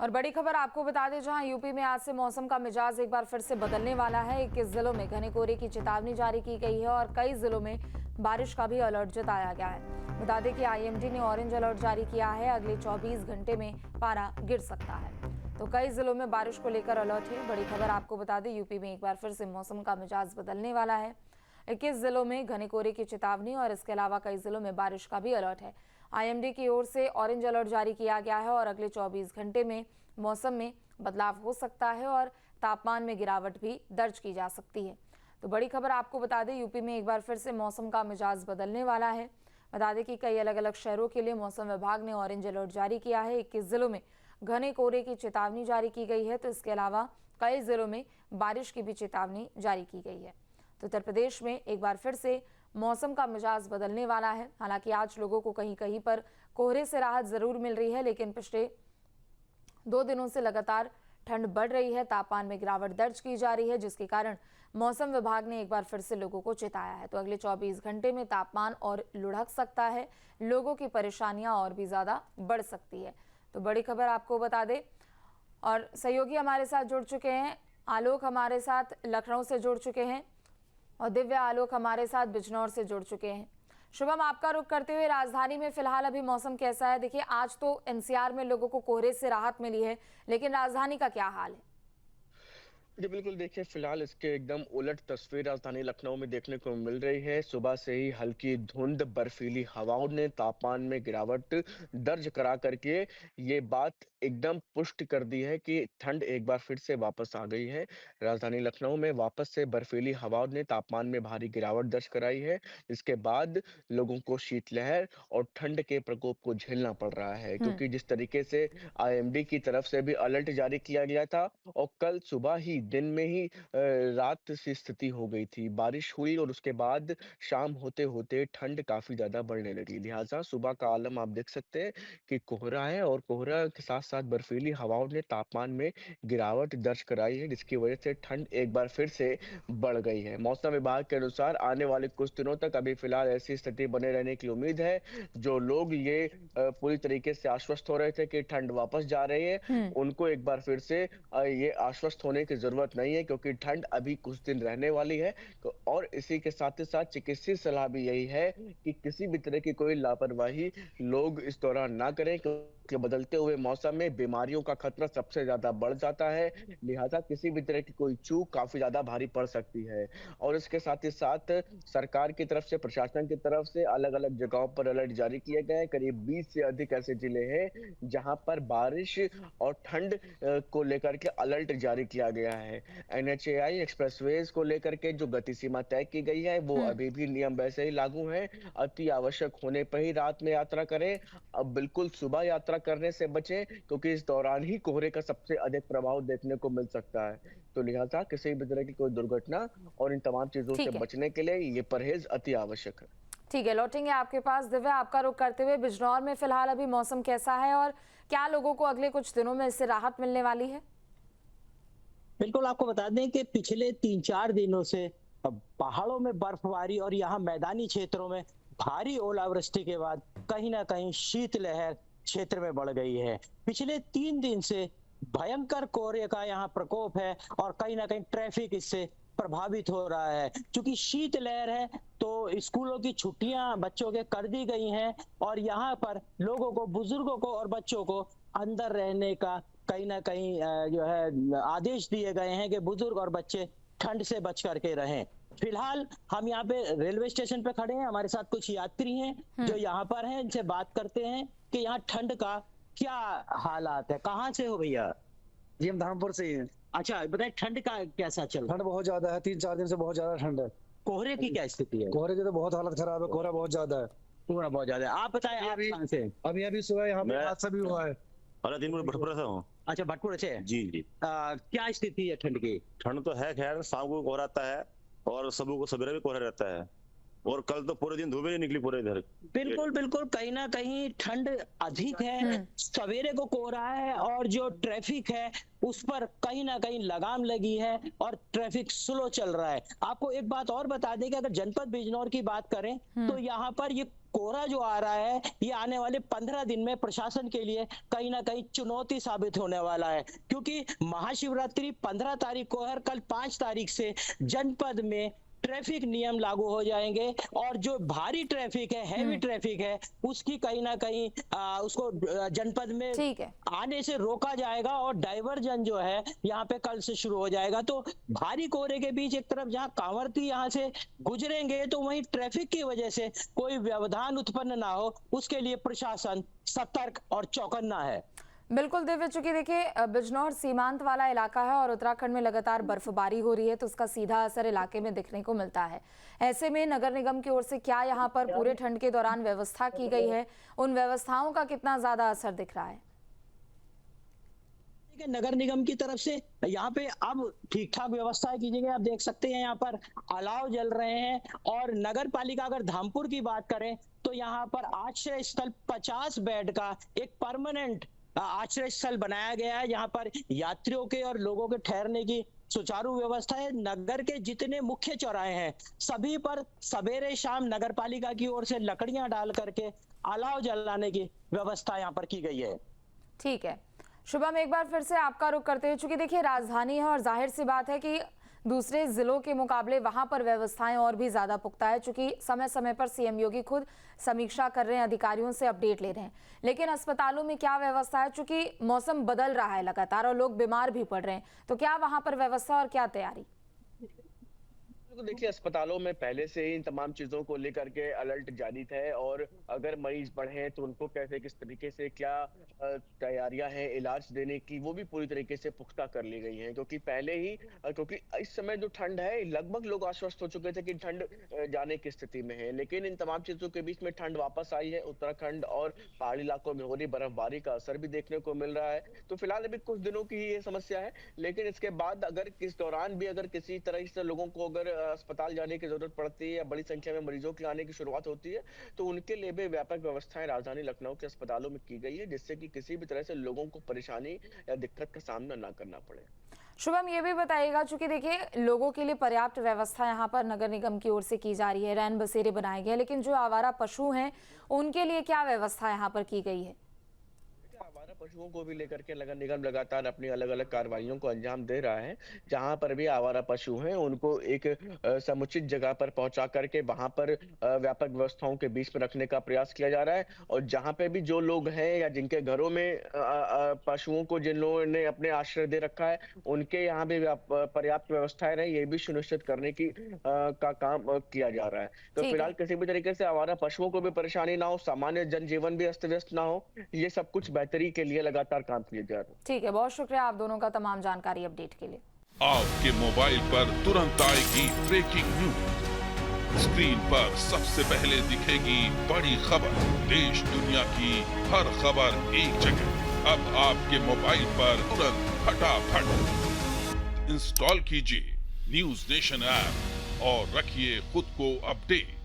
और बड़ी खबर आपको बता दें, जहां यूपी में आज से मौसम का मिजाज एक बार फिर से बदलने वाला है। 21 जिलों में घने कोहरे की चेतावनी जारी की गई है और कई जिलों में बारिश का भी अलर्ट जताया गया है। बता दें कि आईएमडी ने ऑरेंज अलर्ट जारी किया है। अगले 24 घंटे में पारा गिर सकता है, तो कई जिलों में बारिश को लेकर अलर्ट है। बड़ी खबर आपको बता दें, यूपी में एक बार फिर से मौसम का मिजाज बदलने वाला है। 21 जिलों में घने कोहरे की चेतावनी और इसके अलावा कई जिलों में बारिश का भी अलर्ट है। आईएमडी की ओर से ऑरेंज अलर्ट जारी किया गया है और अगले 24 घंटे में मौसम में बदलाव हो सकता है और तापमान में गिरावट भी दर्ज की जा सकती है। तो बड़ी खबर आपको बता दें, यूपी में एक बार फिर से मौसम का मिजाज बदलने वाला है। बता दें कि कई अलग अलग शहरों के लिए मौसम विभाग ने ऑरेंज अलर्ट जारी किया है। 21 जिलों में घने कोहरे की चेतावनी जारी की गई है, तो इसके अलावा कई जिलों में बारिश की भी चेतावनी जारी की गई है। तो उत्तर प्रदेश में एक बार फिर से मौसम का मिजाज बदलने वाला है। हालांकि आज लोगों को कहीं कहीं पर कोहरे से राहत जरूर मिल रही है, लेकिन पिछले 2 दिनों से लगातार ठंड बढ़ रही है। तापमान में गिरावट दर्ज की जा रही है, जिसके कारण मौसम विभाग ने एक बार फिर से लोगों को चेताया है। तो अगले 24 घंटे में तापमान और लुढ़क सकता है, लोगों की परेशानियां और भी ज्यादा बढ़ सकती है। तो बड़ी खबर आपको बता दें, और सहयोगी हमारे साथ जुड़ चुके हैं। आलोक हमारे साथ लखनऊ से जुड़ चुके हैं और दिव्या आलोक हमारे साथ बिजनौर से जुड़ चुके हैं। शुभम, आपका रुख करते हुए राजधानी में फिलहाल अभी मौसम कैसा है? देखिए, आज तो एनसीआर में लोगों को कोहरे से राहत मिली है, लेकिन राजधानी का क्या हाल है? जी बिल्कुल, देखिए फिलहाल इसके एकदम उलट तस्वीर राजधानी लखनऊ में देखने को मिल रही है। सुबह से ही हल्की धुंध, बर्फीली हवाओं ने तापमान में गिरावट दर्ज करा करके ये बात एकदम पुष्ट कर दी है कि ठंड एक बार फिर से वापस आ गई है। राजधानी लखनऊ में वापस से बर्फीली हवाओं ने तापमान में भारी गिरावट दर्ज कराई है। इसके बाद लोगों को शीतलहर और ठंड के प्रकोप को झेलना पड़ रहा है, क्योंकि जिस तरीके से आईएमडी की तरफ से भी अलर्ट जारी किया गया था और कल सुबह ही दिन में ही रात सी स्थिति हो गई थी। बारिश हुई और उसके बाद शाम होते-होते ठंड काफ़ी ज़्यादा बढ़ने लगी। लिहाज़ा सुबह का आलम आप देख सकते हैं कि कोहरा है और कोहरा के साथ-साथ बर्फीली हवाओं ने तापमान में गिरावट दर्ज कराई है, जिसकी वजह से ठंड एक बार फिर से बढ़ गई है। मौसम विभाग के अनुसार आने वाले कुछ दिनों तक अभी फिलहाल ऐसी स्थिति बने रहने की उम्मीद है। जो लोग ये पूरी तरीके से आश्वस्त हो रहे थे कि ठंड वापस जा रही है, उनको एक बार फिर से ये आश्वस्त होने की जरूरत नहीं है, क्योंकि ठंड अभी कुछ दिन रहने वाली है। और इसी के साथ ही साथ चिकित्सीय सलाह भी यही है कि किसी भी तरह की कोई लापरवाही लोग इस दौरान ना करें, क्योंकि बदलते हुए मौसम में बीमारियों का खतरा सबसे ज्यादा बढ़ जाता है। लिहाजा किसी भी तरह की कोई चूक काफी ज्यादा भारी पड़ सकती है। और इसके साथ ही साथ सरकार की तरफ से, प्रशासन की तरफ से अलग अलग जगहों पर अलर्ट जारी किए गए हैं। करीब 20 से अधिक ऐसे जिले हैं जहां पर बारिश और ठंड को लेकर के अलर्ट जारी किया गया है। एनएचएआई एक्सप्रेसवेज को लेकर के जो गति सीमा तय की गई है, वो अभी भी नियम वैसे ही लागू है। अति आवश्यक होने पर ही रात में यात्रा करें। अब बिल्कुल सुबह यात्रा करने से बचें, क्योंकि इस दौरान ही कोहरे का सबसे अधिक प्रभाव देखने को मिल सकता है। तो लिहाजा किसी भी तरह की कोई दुर्घटना और इन तमाम चीजों से ठीक है, बचने के लिए ये परहेज अति आवश्यक है। ठीक है, लौटेंगे आपके पास। दिव्या, आपका रुख करते हुए बिजनौर में फिलहाल अभी मौसम कैसा है और क्या लोगों को अगले कुछ दिनों में इससे राहत मिलने वाली है? बिल्कुल, आपको बता दें कि पिछले 3-4 दिनों से पहाड़ों में बर्फबारी और यहाँ मैदानी क्षेत्रों में भारी ओलावृष्टि के बाद कहीं ना कहीं शीतलहर क्षेत्र में बढ़ गई है। पिछले 3 दिन से भयंकर कोहरे का यहाँ प्रकोप है और कहीं ना कहीं ट्रैफिक इससे प्रभावित हो रहा है। क्योंकि शीतलहर है तो स्कूलों की छुट्टियां बच्चों के कर दी गई हैं और यहाँ पर लोगों को, बुजुर्गों को और बच्चों को अंदर रहने का कहीं ना कहीं जो है आदेश दिए गए हैं कि बुजुर्ग और बच्चे ठंड से बच करके रहें। फिलहाल हम यहाँ पे रेलवे स्टेशन पे खड़े हैं, हमारे साथ कुछ यात्री हैं जो यहाँ पर हैं, इनसे बात करते हैं कि यहाँ ठंड का क्या हालात है। कहाँ से हो भैया? जी हम धर्मपुर से ही हैं। अच्छा बताए, ठंड का कैसा चल रहा है? ठंड बहुत ज्यादा है, 3-4 दिन से बहुत ज्यादा ठंड है। कोहरे की क्या स्थिति है? कोहरे की तो बहुत हालत खराब है, कोहरा बहुत ज्यादा है। कोहरा बहुत ज्यादा है। आप बताएं, आप कहाँ से? अभी सुबह यहाँ पे हादसा भी हुआ है। अरे दिन में भटपुरा से हूँ। अच्छा, भटपुर से। जी जी। क्या स्थिति है ठंड की? ठंड तो है, खैर शाम को कोहरा आता है और सुबह को सवेरे भी कोहरा रहता है, और कल तो पूरे दिन धूप ही नहीं निकली पूरे इधर। बिल्कुल बिल्कुल, कहीं ना कहीं ठंड अधिक है, सवेरे को कोहरा है और जो ट्रैफिक है उस पर कहीं ना कहीं लगाम लगी है और ट्रैफिक स्लो चल रहा है। आपको एक बात और बता दें कि अगर जनपद बिजनौर की बात करें तो यहाँ पर ये कोहरा जो आ रहा है ये आने वाले 15 दिन में प्रशासन के लिए कहीं ना कहीं चुनौती साबित होने वाला है, क्योंकि महाशिवरात्रि 15 तारीख को है, कल 5 तारीख से जनपद में ट्रैफिक नियम लागू हो जाएंगे और जो भारी ट्रैफिक है, हैवी ट्रैफिक है, उसकी कहीं ना कहीं उसको जनपद में ठीक है। आने से रोका जाएगा और डाइवर्जन जो है यहाँ पे कल से शुरू हो जाएगा। तो भारी कोहरे के बीच एक तरफ जहाँ कांवड़ती यहाँ से गुजरेंगे तो वहीं ट्रैफिक की वजह से कोई व्यवधान उत्पन्न ना हो, उसके लिए प्रशासन सतर्क और चौकन्ना है। बिल्कुल दिव्य, चूंकि देखिए बिजनौर सीमांत वाला इलाका है और उत्तराखंड में लगातार बर्फबारी हो रही है, तो उसका सीधा असर इलाके में दिखने को मिलता है। ऐसे में नगर निगम की ओर से क्या यहाँ पर पूरे ठंड के दौरान व्यवस्था की गई है, उन व्यवस्थाओं का कितना ज्यादा असर दिख रहा है? नगर निगम की तरफ से यहाँ पे अब ठीक ठाक व्यवस्था की गई है। आप देख सकते हैं यहाँ पर अलाव जल रहे हैं और नगर पालिका अगर धामपुर की बात करें तो यहाँ पर आश्रय स्थल 50 बेड का एक परमानेंट आश्रय स्थल बनाया गया है। यहाँ पर यात्रियों के और लोगों के ठहरने की सुचारू व्यवस्था है। नगर के जितने मुख्य चौराहे हैं सभी पर सवेरे शाम नगर पालिका की ओर से लकड़ियां डाल करके अलाव जलाने की व्यवस्था यहाँ पर की गई है। ठीक है शुभम, एक बार फिर से आपका रुख करते हुए, चूंकि देखिए राजधानी है और जाहिर सी बात है कि दूसरे जिलों के मुकाबले वहां पर व्यवस्थाएं और भी ज्यादा पुख्ता है, चूंकि समय समय पर सीएम योगी खुद समीक्षा कर रहे हैं, अधिकारियों से अपडेट ले रहे हैं। लेकिन अस्पतालों में क्या व्यवस्था है, चूंकि मौसम बदल रहा है लगातार और लोग बीमार भी पड़ रहे हैं, तो क्या वहां पर व्यवस्था और क्या तैयारी? तो देखिए अस्पतालों में पहले से ही इन तमाम चीजों को लेकर के अलर्ट जारी है और अगर मरीज बढ़े तो उनको कैसे किस तरीके से क्या तैयारियां हैं इलाज देने की, वो भी पूरी तरीके से पुख्ता कर ली गई हैं। क्योंकि पहले ही क्योंकि इस समय जो ठंड है लगभग लोग आश्वस्त हो चुके थे कि ठंड जाने की स्थिति में है, लेकिन इन तमाम चीजों के बीच में ठंड वापस आई है। उत्तराखंड और पहाड़ी इलाकों में हो रही बर्फबारी का असर भी देखने को मिल रहा है। तो फिलहाल अभी कुछ दिनों की ही ये समस्या है, लेकिन इसके बाद अगर किस दौरान भी अगर किसी तरह से लोगों को अगर अस्पताल जाने की जरूरत पड़ती है या बड़ी संख्या में मरीजों के आने की शुरुआत होती है तो उनके लिए भी व्यापक व्यवस्थाएं राजधानी लखनऊ के अस्पतालों में की गई है, जिससे कि किसी भी तरह से लोगों को परेशानी या दिक्कत का सामना ना करना पड़े। शुभम, ये भी बताइएगा, चूंकि देखिए लोगों के लिए पर्याप्त व्यवस्था यहाँ पर नगर निगम की ओर से की जा रही है, रैन बसेरे बनाए गए, लेकिन जो आवारा पशु हैं उनके लिए क्या व्यवस्था यहाँ पर की गई है? आवारा पशुओं को भी लेकर के नगर निगम लगातार अपनी अलग अलग कार्रवाइयों को अंजाम दे रहा है। जहां पर भी आवारा पशु हैं उनको एक समुचित जगह पर पहुंचा करके वहां पर व्यापक व्यवस्थाओं के बीच में रखने का प्रयास किया जा रहा है। और जहां पे भी जो लोग हैं या जिनके घरों में पशुओं को जिन लोगों ने अपने आश्रय दे रखा है उनके यहाँ भी पर्याप्त व्यवस्थाएं रहे, ये भी सुनिश्चित करने की का काम किया जा रहा है। तो फिलहाल किसी भी तरीके से आवारा पशुओं को भी परेशानी ना हो, सामान्य जनजीवन भी अस्त व्यस्त ना हो, ये सब कुछ बेहतरी के लिए लगातार काम किए जा रहे हैं। ठीक है, बहुत शुक्रिया आप दोनों का तमाम जानकारी अपडेट के लिए। आपके मोबाइल पर तुरंत आएगी ब्रेकिंग न्यूज, स्क्रीन पर सबसे पहले दिखेगी बड़ी खबर, देश दुनिया की हर खबर एक जगह। अब आपके मोबाइल पर तुरंत फटाफट इंस्टॉल कीजिए न्यूज नेशन ऐप और रखिए खुद को अपडेट।